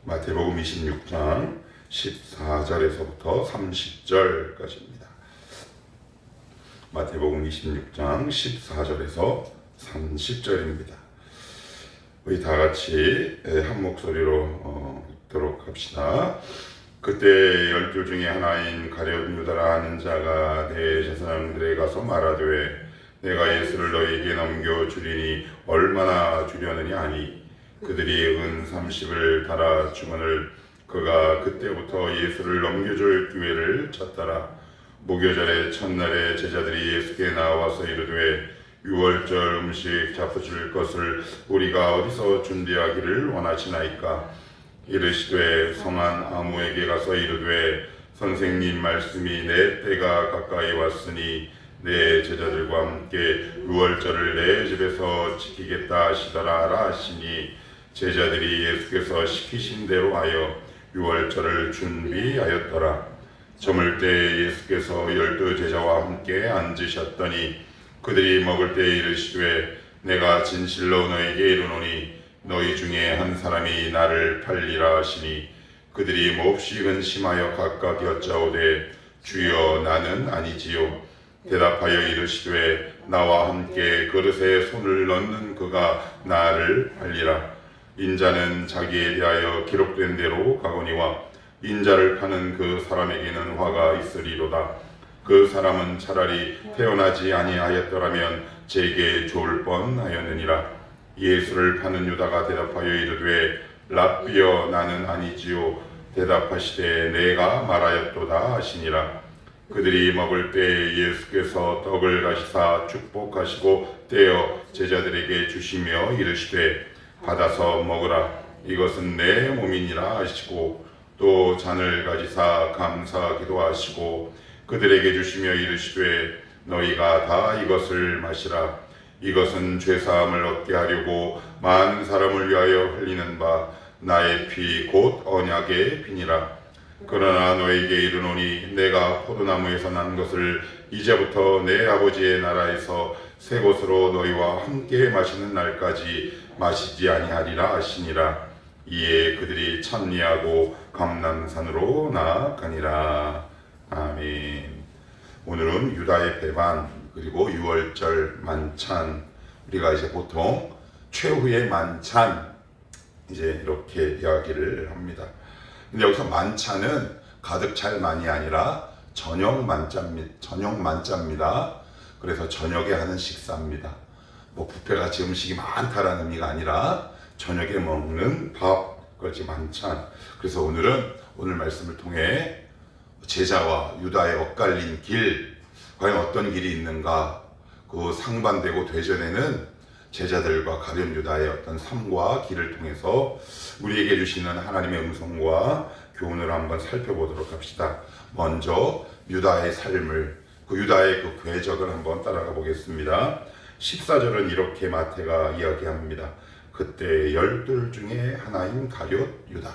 마태복음 26장 14절에서부터 30절까지입니다. 마태복음 26장 14절에서 30절입니다. 우리 다 같이 한 목소리로 읽도록 합시다. 그때 12 중에 하나인 가룟 유다라 하는 자가 내 제사장들에게 가서 말하되 내가 예수를 너희에게 넘겨주리니 얼마나 주려느냐 하니 그들이 은 30을 달아 주거늘 그가 그때부터 예수를 넘겨줄 기회를 찾더라. 무교절의 첫날에 제자들이 예수께 나와서 이르되 유월절 음식 잡수실 것을 우리가 어디서 준비하기를 원하시나이까? 이르시되 성한 아무에게 가서 이르되 선생님 말씀이 내 때가 가까이 왔으니 내 제자들과 함께 유월절을 내 집에서 지키겠다 하시더라 하시니 제자들이 예수께서 시키신 대로 하여 유월절을 준비하였더라. 저물 때 예수께서 12 제자와 함께 앉으셨더니 그들이 먹을 때 이르시되 내가 진실로 너에게 이르노니 너희 중에 한 사람이 나를 팔리라 하시니 그들이 몹시 근심하여 각각 여짜오되 주여 나는 아니지요. 대답하여 이르시되 나와 함께 그릇에 손을 넣는 그가 나를 팔리라. 인자는 자기에 대하여 기록된 대로 가거니와 인자를 파는 그 사람에게는 화가 있으리로다. 그 사람은 차라리 태어나지 아니하였더라면 제게 좋을 뻔하였느니라. 예수를 파는 유다가 대답하여 이르되 랍비여 나는 아니지요. 대답하시되 내가 말하였도다 하시니라. 그들이 먹을 때 예수께서 떡을 가시사 축복하시고 떼어 제자들에게 주시며 이르시되 받아서 먹으라. 이것은 내 몸이니라 하시고 또 잔을 가지사 감사하기도 하시고 그들에게 주시며 이르시되 너희가 다 이것을 마시라. 이것은 죄사함을 얻게 하려고 많은 사람을 위하여 흘리는 바 나의 피 곧 언약의 피니라. 그러나 너에게 이르노니 내가 포도나무에서 난 것을 이제부터 내 아버지의 나라에서 새 것으로 너희와 함께 마시는 날까지 마시지 아니하리라 하시니라. 이에 그들이 찬미하고 감람산으로 나아가니라. 아멘. 오늘은 유다의 배반 그리고 유월절 만찬, 우리가 이제 보통 최후의 만찬 이제 이렇게 이야기를 합니다. 근데 여기서 만찬은 가득 찰 만이 아니라 저녁 만찬입니다. 그래서 저녁에 하는 식사입니다. 뭐 뷔페같이 음식이 많다라는 의미가 아니라 저녁에 먹는 밥, 그것이 만찬. 그래서 오늘 말씀을 통해 제자와 유다의 엇갈린 길, 과연 어떤 길이 있는가, 그 상반되고 되전에는 제자들과 가룟 유다의 어떤 삶과 길을 통해서 우리에게 주시는 하나님의 음성과 교훈을 한번 살펴보도록 합시다. 먼저 유다의 삶을, 그 유다의 그 궤적을 한번 따라가 보겠습니다. 14절은 이렇게 마태가 이야기합니다. 그때 12 중에 하나인 가룟 유다.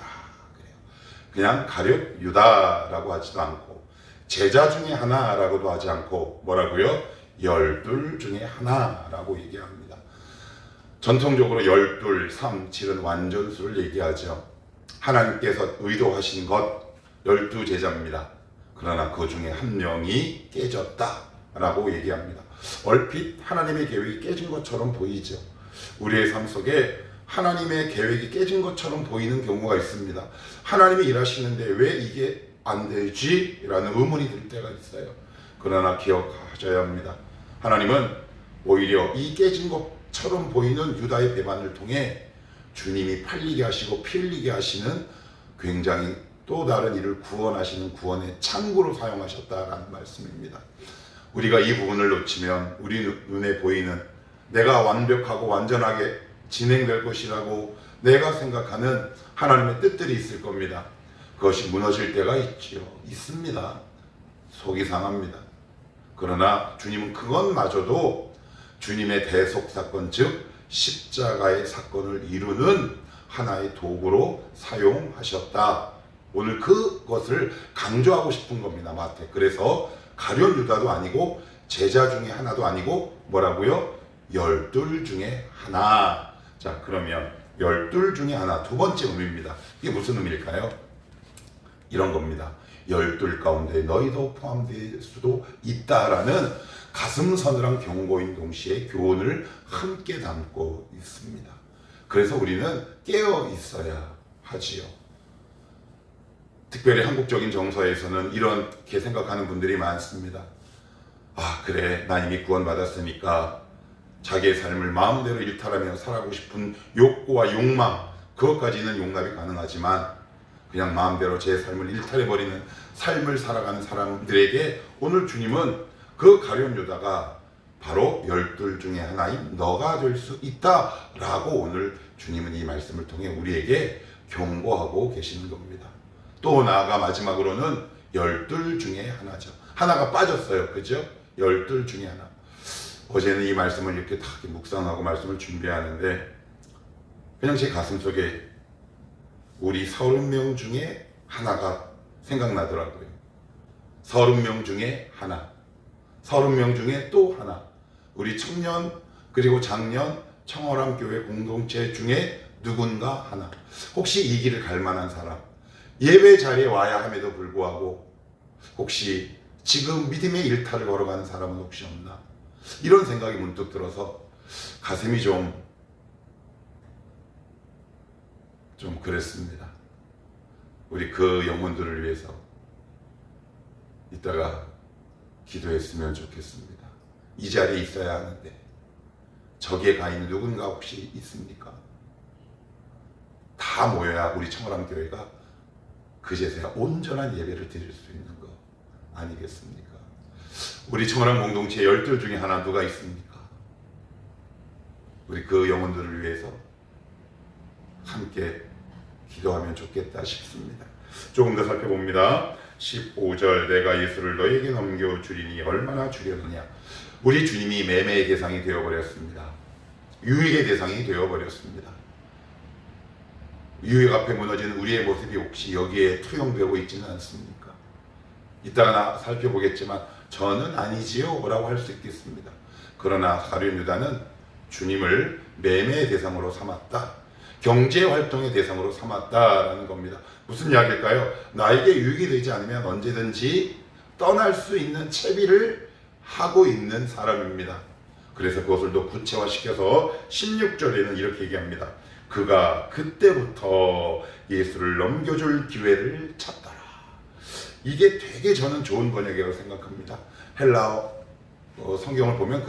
그냥 가룟 유다라고 하지도 않고 제자 중에 하나라고도 하지 않고 뭐라고요? 12 중에 하나라고 얘기합니다. 전통적으로 12, 3, 7은 완전수를 얘기하죠. 하나님께서 의도하신 것 12 제자입니다. 그러나 그 중에 한 명이 깨졌다라고 얘기합니다. 얼핏 하나님의 계획이 깨진 것처럼 보이죠. 우리의 삶 속에 하나님의 계획이 깨진 것처럼 보이는 경우가 있습니다. 하나님이 일하시는데 왜 이게 안 되지? 라는 의문이 들 때가 있어요. 그러나 기억하셔야 합니다. 하나님은 오히려 이 깨진 것처럼 보이는 유다의 배반을 통해 주님이 팔리게 하시고 피 흘리게 하시는 굉장히 또 다른 일을 구원하시는 구원의 창구로 사용하셨다라는 말씀입니다. 우리가 이 부분을 놓치면 우리 눈에 보이는 내가 완벽하고 완전하게 진행될 것이라고 내가 생각하는 하나님의 뜻들이 있을 겁니다. 그것이 무너질 때가 있습니다. 속이 상합니다. 그러나 주님은 그것마저도 주님의 대속사건, 즉 십자가의 사건을 이루는 하나의 도구로 사용하셨다. 오늘 그것을 강조하고 싶은 겁니다. 마태. 그래서 가룟 유다도 아니고 제자 중에 하나도 아니고 뭐라고요? 12 중에 하나. 자, 그러면 열둘 중에 하나, 두 번째 의미입니다. 이게 무슨 의미일까요? 이런 겁니다. 열둘 가운데 너희도 포함될 수도 있다라는 가슴 서늘한 경고인 동시에 교훈을 함께 담고 있습니다. 그래서 우리는 깨어 있어야 하지요. 특별히 한국적인 정서에서는 이렇게 생각하는 분들이 많습니다. 아, 그래, 나 이미 구원받았으니까 자기의 삶을 마음대로 일탈하며 살아가고 싶은 욕구와 욕망, 그것까지는 용납이 가능하지만 그냥 마음대로 제 삶을 일탈해버리는 삶을 살아가는 사람들에게 오늘 주님은 그 가룟 유다가 바로 열둘 중에 하나인 너가 될 수 있다라고 오늘 주님은 이 말씀을 통해 우리에게 경고하고 계시는 겁니다. 또 나아가 마지막으로는 열둘 중에 하나죠. 하나가 빠졌어요. 그죠? 열둘 중에 하나. 어제는 이 말씀을 이렇게 다 묵상하고 말씀을 준비하는데 그냥 제 가슴속에 우리 30명 중에 하나가 생각나더라고요. 30명 중에 하나, 30명 중에 또 하나. 우리 청년 그리고 장년 청월함 교회 공동체 중에 누군가 하나. 혹시 이 길을 갈 만한 사람, 예배 자리에 와야 함에도 불구하고 혹시 지금 믿음의 일탈을 걸어가는 사람은 혹시 없나? 이런 생각이 문득 들어서 가슴이 좀 그랬습니다. 우리 그 영혼들을 위해서 이따가 기도했으면 좋겠습니다. 이 자리에 있어야 하는데 저기에 가 있는 누군가 혹시 있습니까? 다 모여야 우리 청월함 교회가 그제서야 온전한 예배를 드릴 수 있는 거 아니겠습니까? 우리 청월함 공동체 열둘 중에 하나 누가 있습니까? 우리 그 영혼들을 위해서 함께 기도하면 좋겠다 싶습니다. 조금 더 살펴봅니다. 15절 내가 예수를 너에게 넘겨주리니 얼마나 주려느냐. 우리 주님이 매매의 대상이 되어버렸습니다. 유익의 대상이 되어버렸습니다. 유익 앞에 무너지는 우리의 모습이 혹시 여기에 투영되고 있지는 않습니까? 이따가 살펴보겠지만 저는 아니지요 라고 할 수 있겠습니다. 그러나 가룟 유다는 주님을 매매의 대상으로 삼았다. 경제활동의 대상으로 삼았다라는 겁니다. 무슨 이야기일까요? 나에게 유익이 되지 않으면 언제든지 떠날 수 있는 채비를 하고 있는 사람입니다. 그래서 그것을 더 구체화시켜서 16절에는 이렇게 얘기합니다. 그가 그때부터 예수를 넘겨줄 기회를 찾더라. 이게 되게 저는 좋은 번역이라고 생각합니다. 헬라어 성경을 보면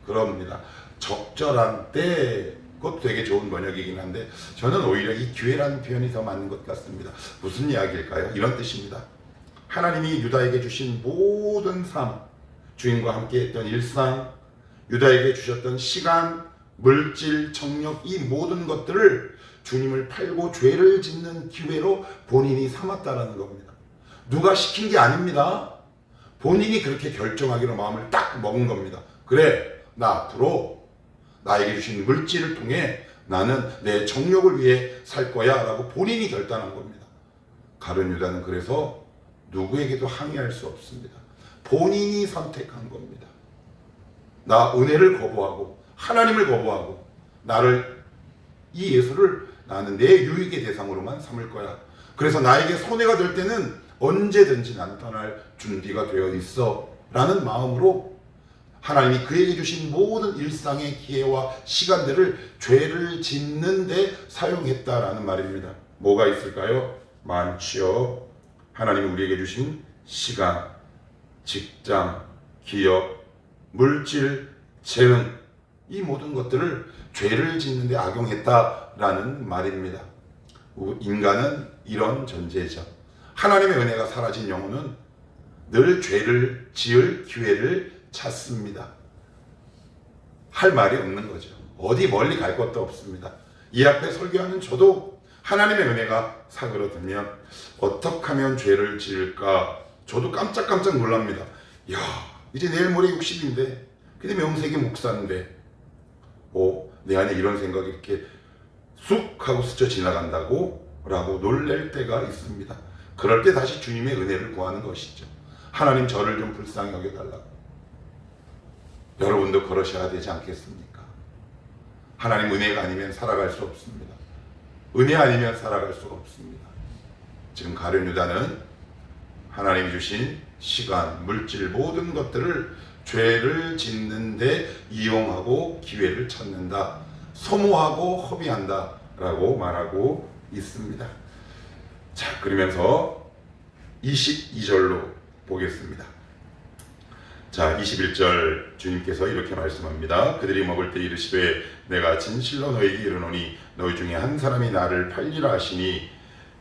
그럽니다. 적절한 때, 그것도 되게 좋은 번역이긴 한데 저는 오히려 이 기회라는 표현이 더 맞는 것 같습니다. 무슨 이야기일까요? 이런 뜻입니다. 하나님이 유다에게 주신 모든 삶, 주인과 함께 했던 일상, 유다에게 주셨던 시간, 물질, 정력, 이 모든 것들을 주님을 팔고 죄를 짓는 기회로 본인이 삼았다라는 겁니다. 누가 시킨 게 아닙니다. 본인이 그렇게 결정하기로 마음을 딱 먹은 겁니다. 그래, 나 앞으로 나에게 주신 물질을 통해 나는 내 정력을 위해 살 거야 라고 본인이 결단한 겁니다. 가룟 유다는 그래서 누구에게도 항의할 수 없습니다. 본인이 선택한 겁니다. 나 은혜를 거부하고 하나님을 거부하고 이 예수를 나는 내 유익의 대상으로만 삼을 거야. 그래서 나에게 손해가 될 때는 언제든지 나는 떠날 준비가 되어 있어 라는 마음으로 하나님이 그에게 주신 모든 일상의 기회와 시간들을 죄를 짓는 데 사용했다라는 말입니다. 뭐가 있을까요? 많지요. 하나님이 우리에게 주신 시간, 직장, 기업, 물질, 재능, 이 모든 것들을 죄를 짓는 데 악용했다라는 말입니다. 인간은 이런 존재죠. 하나님의 은혜가 사라진 영혼은 늘 죄를 지을 기회를 찾습니다. 할 말이 없는 거죠. 어디 멀리 갈 것도 없습니다. 이 앞에 설교하는 저도 하나님의 은혜가 사그러들면 어떻게 하면 죄를 지을까 저도 깜짝깜짝 놀랍니다. 야, 이제 내일 모레 60인데 근데 명색이 목사인데 내 안에 이런 생각이 이렇게 쑥 하고 스쳐 지나간다고 라고 놀랄 때가 있습니다. 그럴 때 다시 주님의 은혜를 구하는 것이죠. 하나님 저를 좀 불쌍히 여겨달라고. 여러분도 그러셔야 되지 않겠습니까? 하나님 은혜가 아니면 살아갈 수 없습니다. 은혜 아니면 살아갈 수가 없습니다. 지금 가룟 유다는 하나님이 주신 시간, 물질 모든 것들을 죄를 짓는데 이용하고 기회를 찾는다, 소모하고 허비한다 라고 말하고 있습니다. 자, 그러면서 22절로 보겠습니다. 자, 21절 주님께서 이렇게 말씀합니다. 그들이 먹을 때 이르시되 내가 진실로 너희에게 이르노니 너희 중에 한 사람이 나를 팔리라 하시니.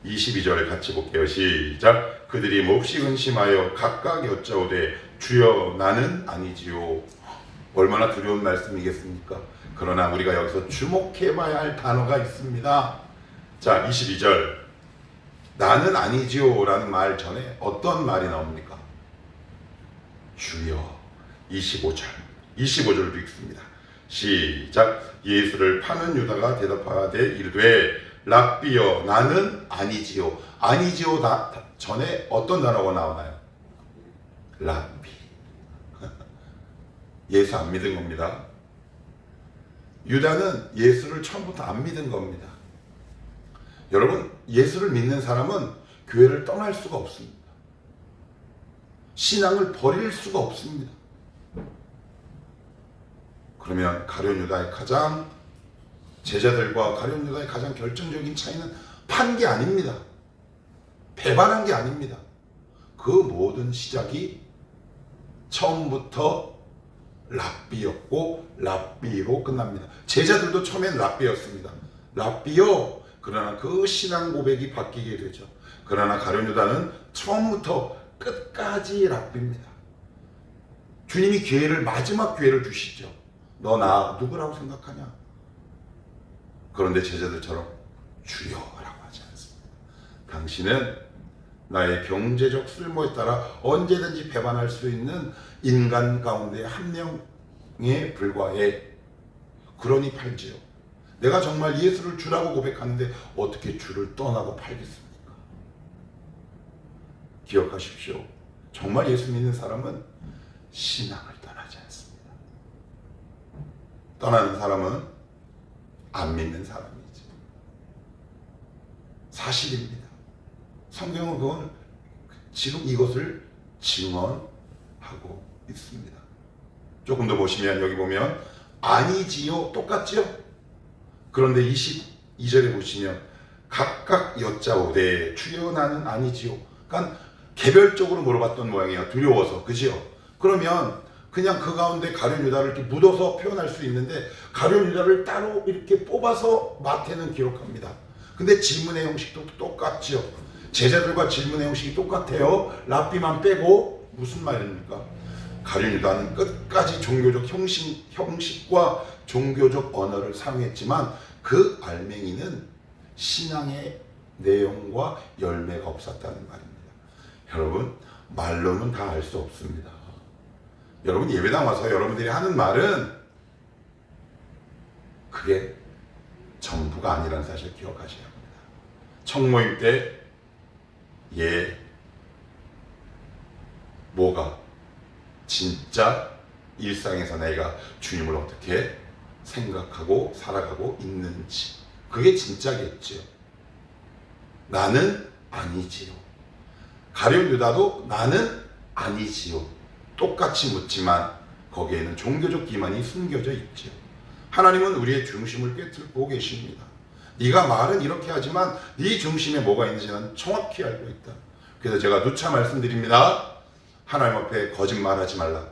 22절 같이 볼게요. 시작. 그들이 몹시 근심하여 각각 여짜오되 주여 나는 아니지요. 얼마나 두려운 말씀이겠습니까? 그러나 우리가 여기서 주목해봐야 할 단어가 있습니다. 자, 22절 나는 아니지요 라는 말 전에 어떤 말이 나옵니까? 주여. 25절도 읽습니다. 시작. 예수를 파는 유다가 대답하되 이르되 랍비여 나는 아니지요. 아니지요 전에 어떤 단어가 나오나요? 랍비. 예수 안 믿은 겁니다. 유다는 예수를 처음부터 안 믿은 겁니다. 여러분, 예수를 믿는 사람은 교회를 떠날 수가 없습니다. 신앙을 버릴 수가 없습니다. 그러면 가룟 유다의 가장 제자들과 가룟 유다의 가장 결정적인 차이는 판 게 아닙니다. 배반한 게 아닙니다. 그 모든 시작이 처음부터 랍비였고 랍비로 끝납니다. 제자들도 처음엔 랍비였습니다. 랍비요. 그러나 그 신앙 고백이 바뀌게 되죠. 그러나 가룟 유다는 처음부터 끝까지 랍비입니다. 주님이 마지막 기회를 주시죠. 너 나 누구라고 생각하냐? 그런데 제자들처럼 주여라고 하지 않습니다. 당신은 나의 경제적 쓸모에 따라 언제든지 배반할 수 있는 인간 가운데 한 명에 불과해. 그러니 팔지요. 내가 정말 예수를 주라고 고백하는데 어떻게 주를 떠나고 팔겠습니까? 기억하십시오. 정말 예수 믿는 사람은 신앙을 떠나지 않습니다. 떠나는 사람은 안 믿는 사람이지. 사실입니다. 성경은 그건 지금 이것을 증언하고 있습니다. 조금 더 보시면 여기 보면 아니지요 똑같죠? 그런데 22절에 보시면 각각 여짜오되 주여 나는 아니지요. 그러니까 개별적으로 물어봤던 모양이에요. 두려워서. 그죠? 그러면 그냥 그 가운데 가룟 유다를 이렇게 묻어서 표현할 수 있는데 가룟 유다를 따로 이렇게 뽑아서 마태는 기록합니다. 근데 질문의 형식도 똑같죠. 제자들과 질문의 형식이 똑같아요. 랍비만 빼고. 무슨 말입니까? 가룟 유다는 끝까지 종교적 형식과 종교적 언어를 사용했지만 그 알맹이는 신앙의 내용과 열매가 없었다는 말입니다. 여러분, 말로는 다 알 수 없습니다. 여러분, 예배당 와서 여러분들이 하는 말은 그게 전부가 아니라는 사실을 기억하셔야 합니다. 청모임 때 뭐가 진짜 일상에서 내가 주님을 어떻게 생각하고 살아가고 있는지, 그게 진짜겠지요. 나는 아니지요. 가룟 유다도 나는 아니지요. 똑같이 묻지만 거기에는 종교적 기만이 숨겨져 있죠. 하나님은 우리의 중심을 꿰뚫고 계십니다. 네가 말은 이렇게 하지만 네 중심에 뭐가 있는지 난 정확히 알고 있다. 그래서 제가 누차 말씀드립니다. 하나님 앞에 거짓말하지 말라고.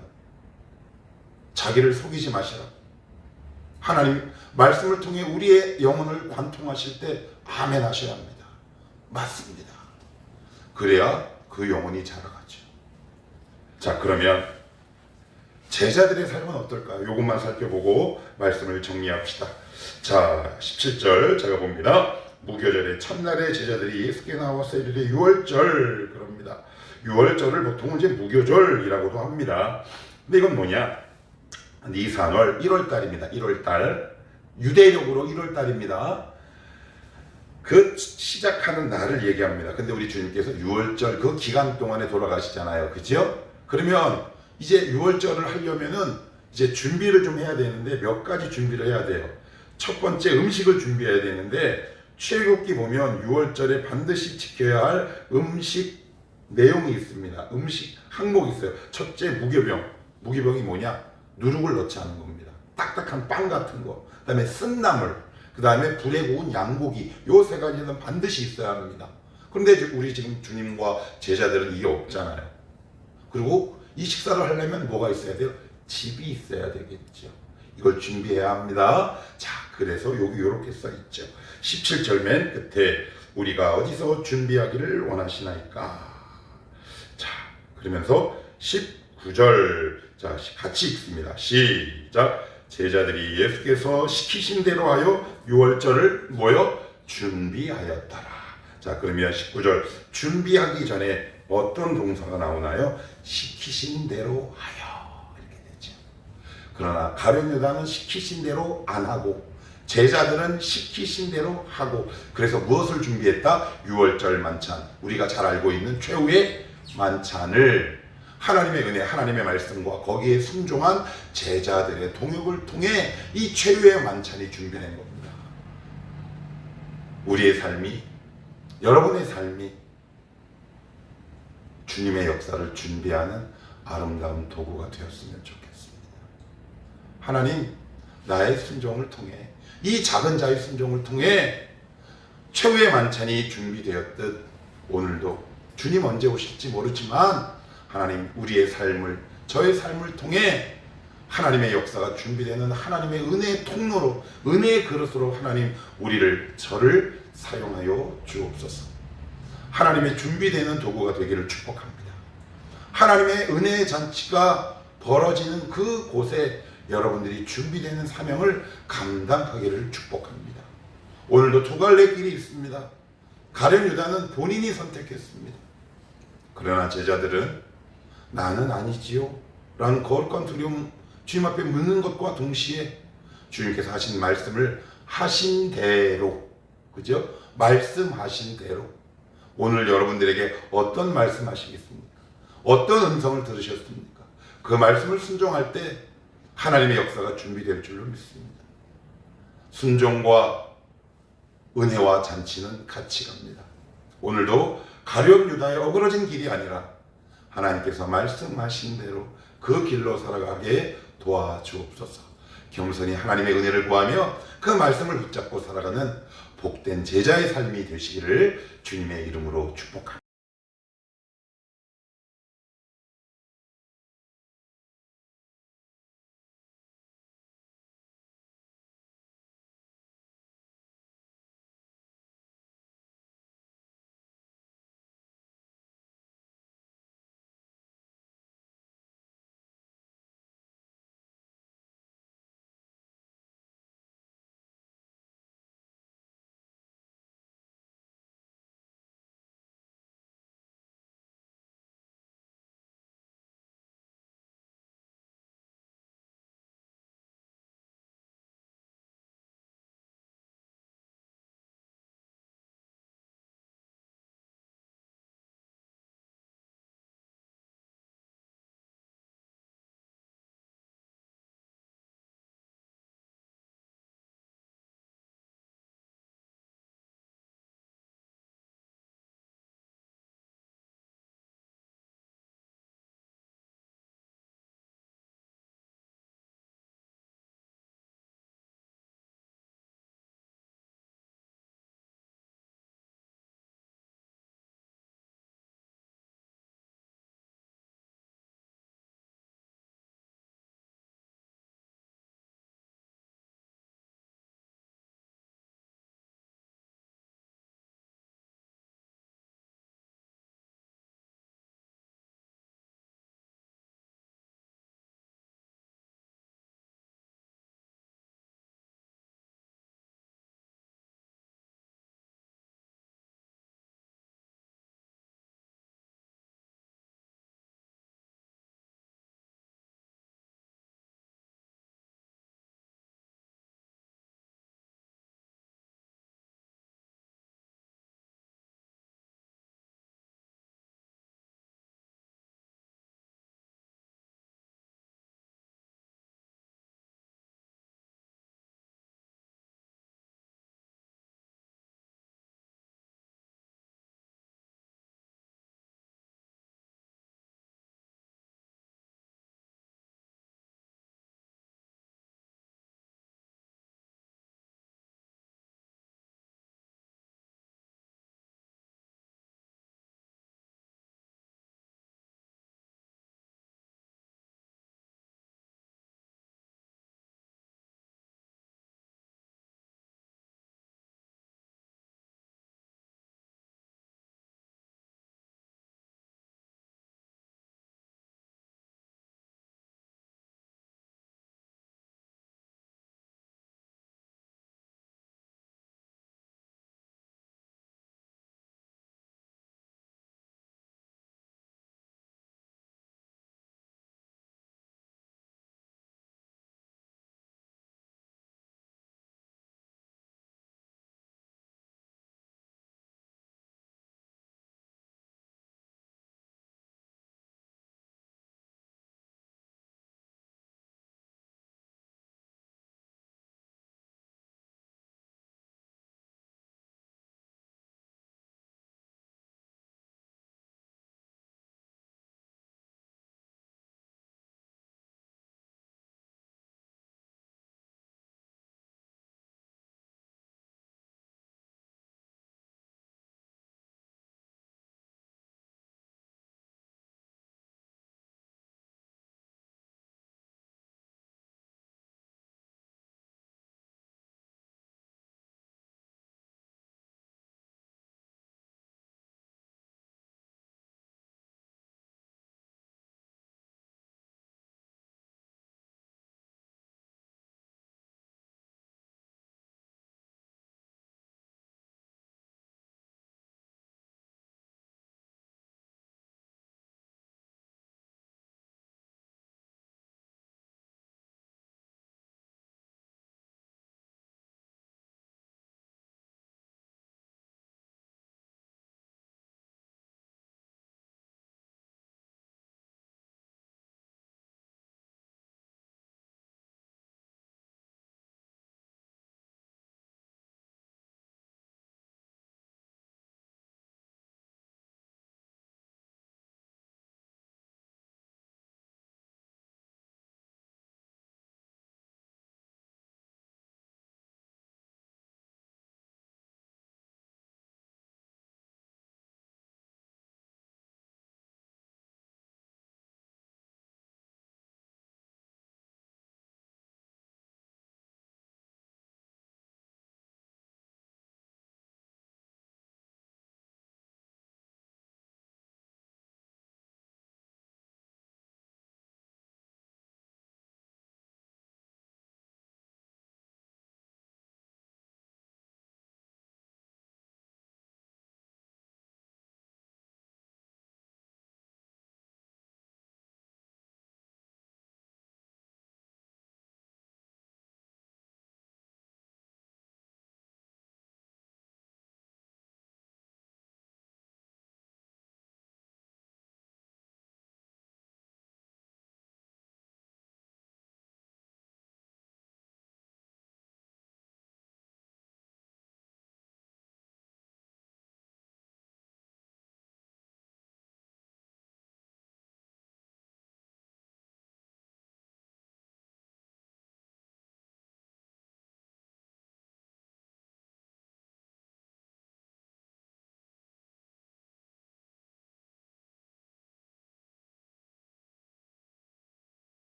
자기를 속이지 마시라고. 하나님 말씀을 통해 우리의 영혼을 관통하실 때 아멘 하셔야 합니다. 맞습니다. 그래야 그 영혼이 자라가죠. 자, 그러면 제자들의 삶은 어떨까요? 이것만 살펴보고 말씀을 정리합시다. 자, 17절 제가 봅니다. 무교절의 첫날에 제자들이 예수께 나와서 이르되 유월절 그럽니다. 유월절을 보통 이제 무교절이라고도 합니다. 근데 이건 뭐냐? 니산월 1월달입니다. 1월달. 유대력으로 1월달입니다. 그 시작하는 날을 얘기합니다. 근데 우리 주님께서 유월절 그 기간 동안에 돌아가시잖아요. 그죠? 그러면 이제 유월절을 하려면은 이제 준비를 좀 해야 되는데 몇 가지 준비를 해야 돼요. 첫 번째 음식을 준비해야 되는데 출애굽기 보면 6월절에 반드시 지켜야 할 음식 내용이 있습니다. 음식 항목이 있어요. 첫째, 무교병. 무교병이 뭐냐? 누룩을 넣지 않은 겁니다. 딱딱한 빵 같은 거. 그 다음에 쓴나물. 그 다음에 불에 구운 양고기. 요 세 가지는 반드시 있어야 합니다. 그런데 우리 지금 주님과 제자들은 이게 없잖아요. 그리고 이 식사를 하려면 뭐가 있어야 돼요? 집이 있어야 되겠죠. 이걸 준비해야 합니다. 자, 그래서 여기 이렇게 써 있죠. 17절 맨 끝에 우리가 어디서 준비하기를 원하시나이까. 자, 그러면서 19절 자 같이 읽습니다. 시작. 제자들이 예수께서 시키신 대로 하여 유월절을 뭐요? 준비하였더라. 자, 그러면 19절 준비하기 전에 어떤 동사가 나오나요? 시키신 대로 하여 이렇게 되죠. 그러나 가룟 유다는 시키신 대로 안 하고 제자들은 시키신 대로 하고, 그래서 무엇을 준비했다? 유월절 만찬, 우리가 잘 알고 있는 최후의 만찬을 하나님의 은혜, 하나님의 말씀과 거기에 순종한 제자들의 동역을 통해 이 최후의 만찬이 준비된 겁니다. 우리의 삶이, 여러분의 삶이 주님의 역사를 준비하는 아름다운 도구가 되었으면 좋겠습니다. 하나님, 나의 순종을 통해, 이 작은 자의 순종을 통해 최후의 만찬이 준비되었듯 오늘도 주님 언제 오실지 모르지만 하나님, 우리의 삶을, 저의 삶을 통해 하나님의 역사가 준비되는 하나님의 은혜의 통로로, 은혜의 그릇으로 하나님 저를 사용하여 주옵소서. 하나님의 준비되는 도구가 되기를 축복합니다. 하나님의 은혜의 잔치가 벌어지는 그 곳에 여러분들이 준비되는 사명을 감당하기를 축복합니다. 오늘도 두 갈래 길이 있습니다. 가룟 유다는 본인이 선택했습니다. 그러나 제자들은 나는 아니지요 라는 거룩한 두려움, 주님 앞에 묻는 것과 동시에 주님께서 하신 말씀을 하신 대로, 그죠? 말씀하신 대로 오늘 여러분들에게 어떤 말씀 하시겠습니까? 어떤 음성을 들으셨습니까? 그 말씀을 순종할 때 하나님의 역사가 준비될 줄로 믿습니다. 순종과 은혜와 잔치는 같이 갑니다. 오늘도 가룟 유다의 어그러진 길이 아니라 하나님께서 말씀하신 대로 그 길로 살아가게 도와주옵소서. 겸손히 하나님의 은혜를 구하며 그 말씀을 붙잡고 살아가는 복된 제자의 삶이 되시기를 주님의 이름으로 축복합니다.